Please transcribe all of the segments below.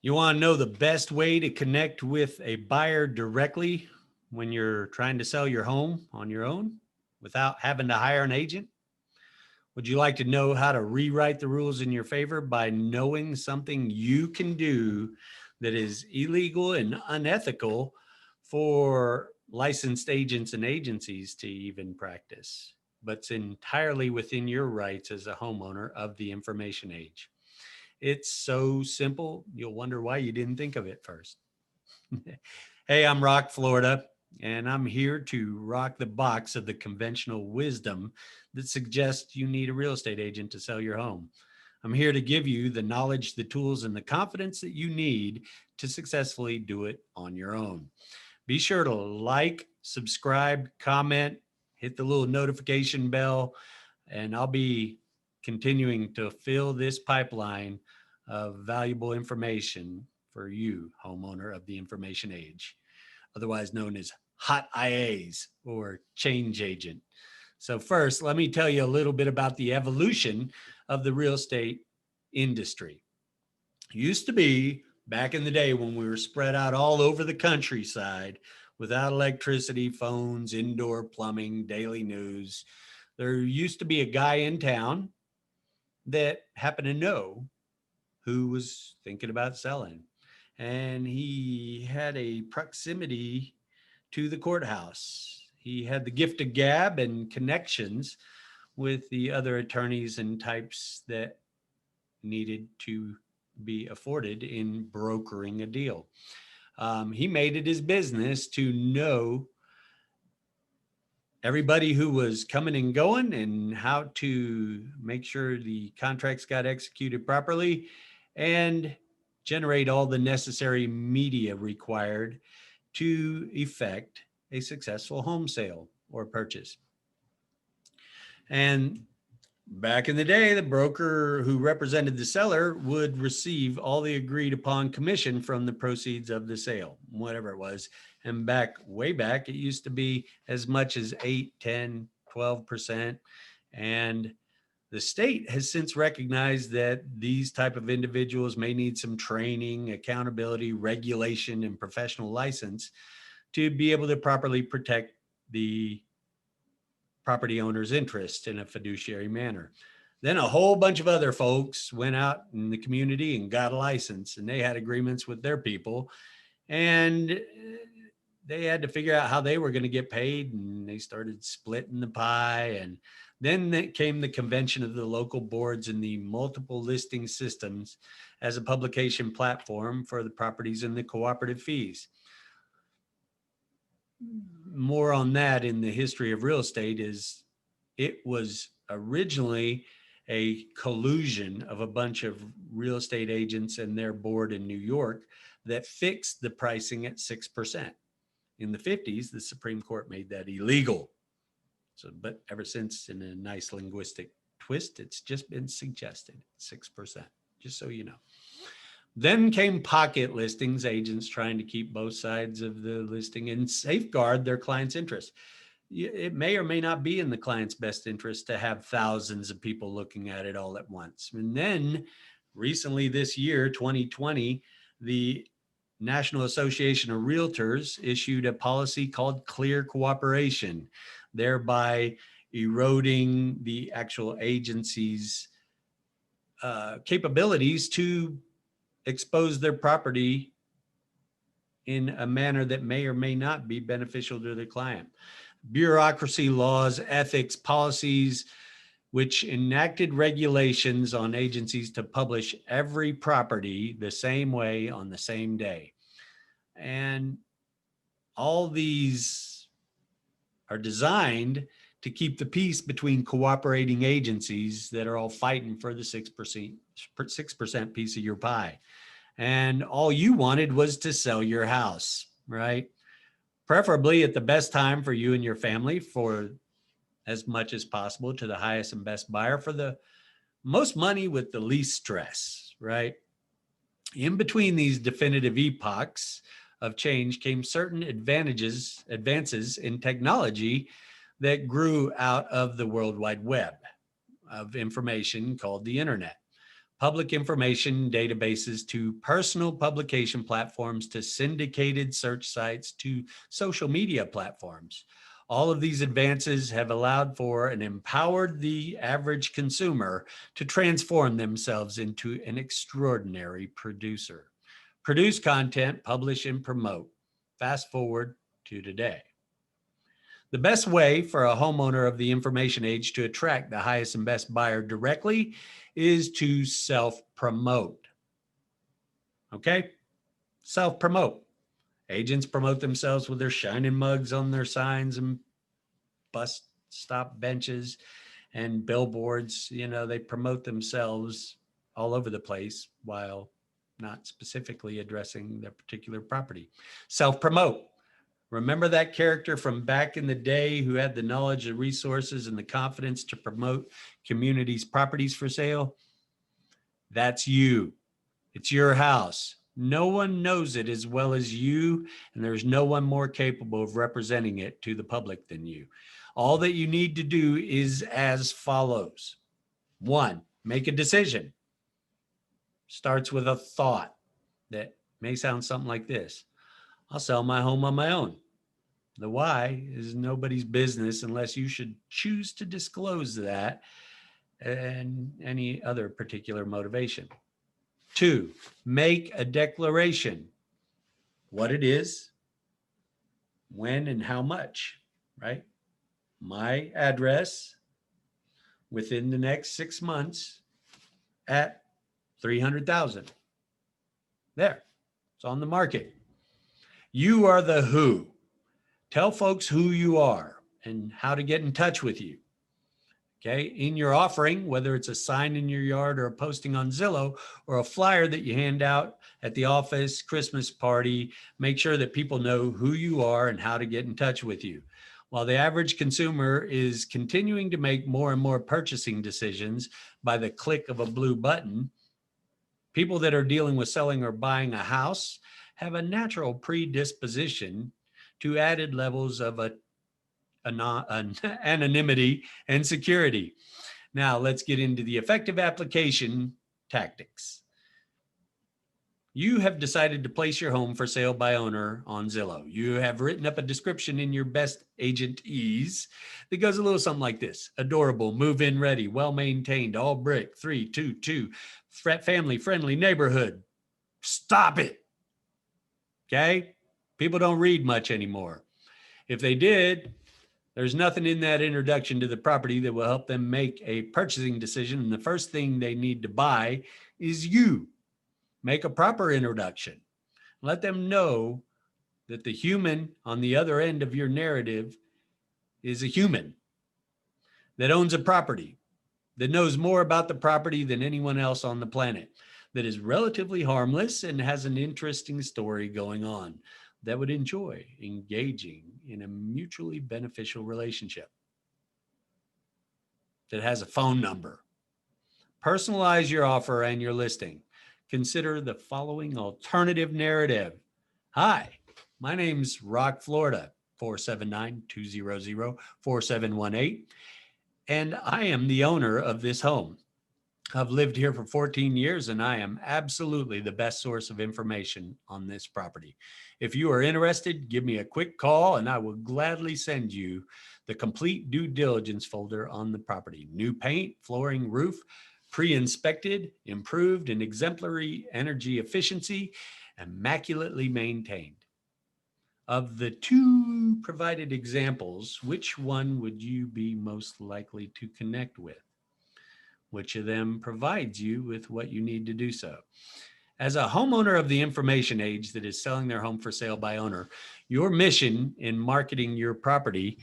You want to know the best way to connect with a buyer directly when you're trying to sell your home on your own without having to hire an agent? Would you like to know how to rewrite the rules in your favor by knowing something you can do that is illegal and unethical for licensed agents and agencies to even practice, but it's entirely within your rights as a homeowner of the information age? It's so simple, you'll wonder why you didn't think of it first. Hey, I'm Rock, Florida, and I'm here to rock the box of the conventional wisdom that suggests you need a real estate agent to sell your home. I'm here to give you the knowledge, the tools, and the confidence that you need to successfully do it on your own. Be sure to like, subscribe, comment, hit the little notification bell, and I'll be continuing to fill this pipeline of valuable information for you, homeowner of the information age, otherwise known as hot IAs or change agent. So first, let me tell you a little bit about the evolution of the real estate industry. It used to be back in the day when we were spread out all over the countryside without electricity, phones, indoor plumbing, daily news. There used to be a guy in town that happened to know who was thinking about selling. And he had a proximity to the courthouse. He had the gift of gab and connections with the other attorneys and types that needed to be afforded in brokering a deal. He made it his business to know everybody who was coming and going and how to make sure the contracts got executed properly and generate all the necessary media required to effect a successful home sale or purchase. And back in the day, the broker who represented the seller would receive all the agreed upon commission from the proceeds of the sale, whatever it was. And way back, it used to be as much as 8, 10, 12%. And the state has since recognized that these type of individuals may need some training, accountability, regulation, and professional license to be able to properly protect the property owner's interest in a fiduciary manner. Then a whole bunch of other folks went out in the community and got a license, and they had agreements with their people, and they had to figure out how they were going to get paid, and they started splitting the pie. And then came the convention of the local boards and the multiple listing systems as a publication platform for the properties and the cooperative fees. More on that in the history of real estate is it was originally a collusion of a bunch of real estate agents and their board in New York that fixed the pricing at 6%. In the 50s, the Supreme Court made that illegal. So, but ever since, in a nice linguistic twist, it's just been suggested 6%, just so you know. Then came pocket listings, agents trying to keep both sides of the listing and safeguard their client's interest. It may or may not be in the client's best interest to have thousands of people looking at it all at once. And then recently this year, 2020, the National Association of Realtors issued a policy called Clear Cooperation, thereby eroding the actual agency's capabilities to expose their property in a manner that may or may not be beneficial to the client. Bureaucracy, laws, ethics, policies, which enacted regulations on agencies to publish every property the same way on the same day. And all these are designed to keep the peace between cooperating agencies that are all fighting for the 6% piece of your pie. And all you wanted was to sell your house, right? Preferably at the best time for you and your family, for as much as possible to the highest and best buyer for the most money with the least stress, right? In between these definitive epochs of change came certain advances in technology that grew out of the World Wide Web of information called the internet. public information databases to personal publication platforms to syndicated search sites to social media platforms. All of these advances have allowed for and empowered the average consumer to transform themselves into an extraordinary producer. Produce content, publish, and promote. Fast forward to today. The best way for a homeowner of the information age to attract the highest and best buyer directly is to self-promote. Okay? Self-promote. Agents promote themselves with their shining mugs on their signs and bus stop benches and billboards. You know, they promote themselves all over the place while not specifically addressing their particular property. Self-promote. Remember that character from back in the day who had the knowledge, the resources, and the confidence to promote communities' properties for sale? That's you. It's your house. No one knows it as well as you, and there's no one more capable of representing it to the public than you. All that you need to do is as follows. 1, make a decision. Starts with a thought that may sound something like this. I'll sell my home on my own. The why is nobody's business unless you should choose to disclose that and any other particular motivation. 2, make a declaration. What it is, when and how much, right? My address within the next 6 months at $300,000. There, it's on the market. You are the who. Tell folks who you are and how to get in touch with you. Okay, in your offering, whether it's a sign in your yard or a posting on Zillow or a flyer that you hand out at the office, Christmas party, make sure that people know who you are and how to get in touch with you. While the average consumer is continuing to make more and more purchasing decisions by the click of a blue button, people that are dealing with selling or buying a house have a natural predisposition to added levels of anonymity and security. Now let's get into the effective application tactics. You have decided to place your home for sale by owner on Zillow. You have written up a description in your best agent ease that goes a little something like this. Adorable, move-in ready, well-maintained, all brick, 322, family-friendly neighborhood. Stop it. Okay? People don't read much anymore. If they did, there's nothing in that introduction to the property that will help them make a purchasing decision. And the first thing they need to buy is you. Make a proper introduction. Let them know that the human on the other end of your narrative is a human that owns a property, that knows more about the property than anyone else on the planet, that is relatively harmless and has an interesting story going on, that would enjoy engaging in a mutually beneficial relationship, that has a phone number. Personalize your offer and your listing. Consider the following alternative narrative. Hi, my name's Rock, Florida, 479-200-4718, and I am the owner of this home. I've lived here for 14 years and I am absolutely the best source of information on this property. If you are interested, give me a quick call and I will gladly send you the complete due diligence folder on the property. New paint, flooring, roof, pre-inspected, improved, and exemplary energy efficiency, immaculately maintained. Of the 2 provided examples, which one would you be most likely to connect with? Which of them provides you with what you need to do so? As a homeowner of the information age that is selling their home for sale by owner, your mission in marketing your property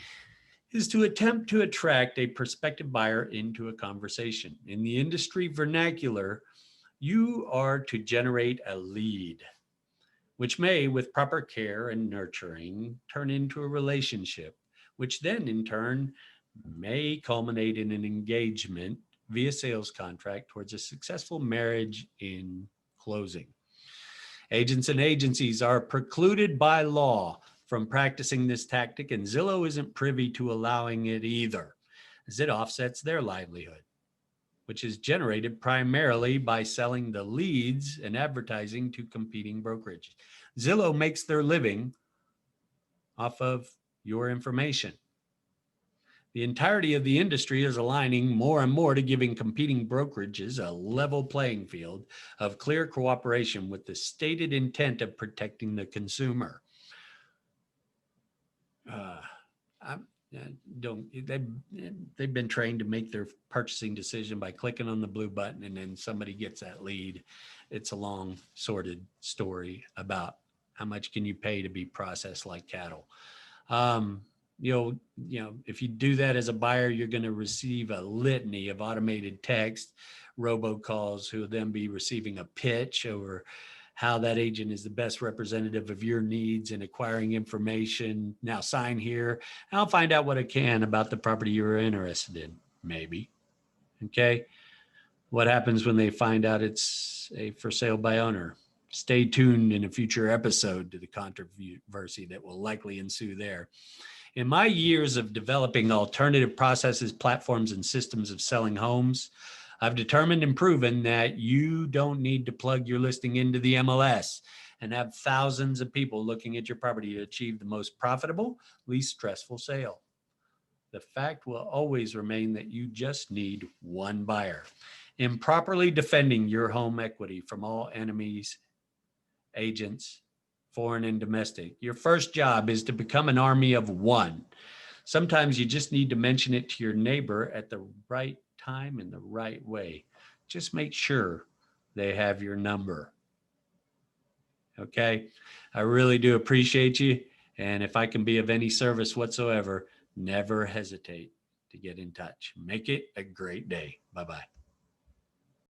is to attempt to attract a prospective buyer into a conversation. In the industry vernacular, you are to generate a lead, which may, with proper care and nurturing, turn into a relationship, which then in turn may culminate in an engagement via sales contract towards a successful marriage in closing. Agents and agencies are precluded by law from practicing this tactic, and Zillow isn't privy to allowing it either, as it offsets their livelihood. which is generated primarily by selling the leads and advertising to competing brokerages. Zillow makes their living off of your information. The entirety of the industry is aligning more and more to giving competing brokerages a level playing field of clear cooperation with the stated intent of protecting the consumer. They've been trained to make their purchasing decision by clicking on the blue button, and then somebody gets that lead. It's a long, sordid story about how much can you pay to be processed like cattle. If you do that as a buyer, you're going to receive a litany of automated text, robocalls, who will then be receiving a pitch over how that agent is the best representative of your needs and acquiring information. Now sign here. I'll find out what I can about the property you're interested in, maybe. Okay. What happens when they find out it's a for sale by owner? Stay tuned in a future episode to the controversy that will likely ensue there. In my years of developing alternative processes, platforms, and systems of selling homes, I've determined and proven that you don't need to plug your listing into the MLS and have thousands of people looking at your property to achieve the most profitable, least stressful sale. The fact will always remain that you just need one buyer. In properly defending your home equity from all enemies, agents, foreign and domestic, your first job is to become an army of one. Sometimes you just need to mention it to your neighbor at the right time in the right way. Just make sure they have your number. Okay. I really do appreciate you. And if I can be of any service whatsoever, never hesitate to get in touch. Make it a great day. Bye-bye.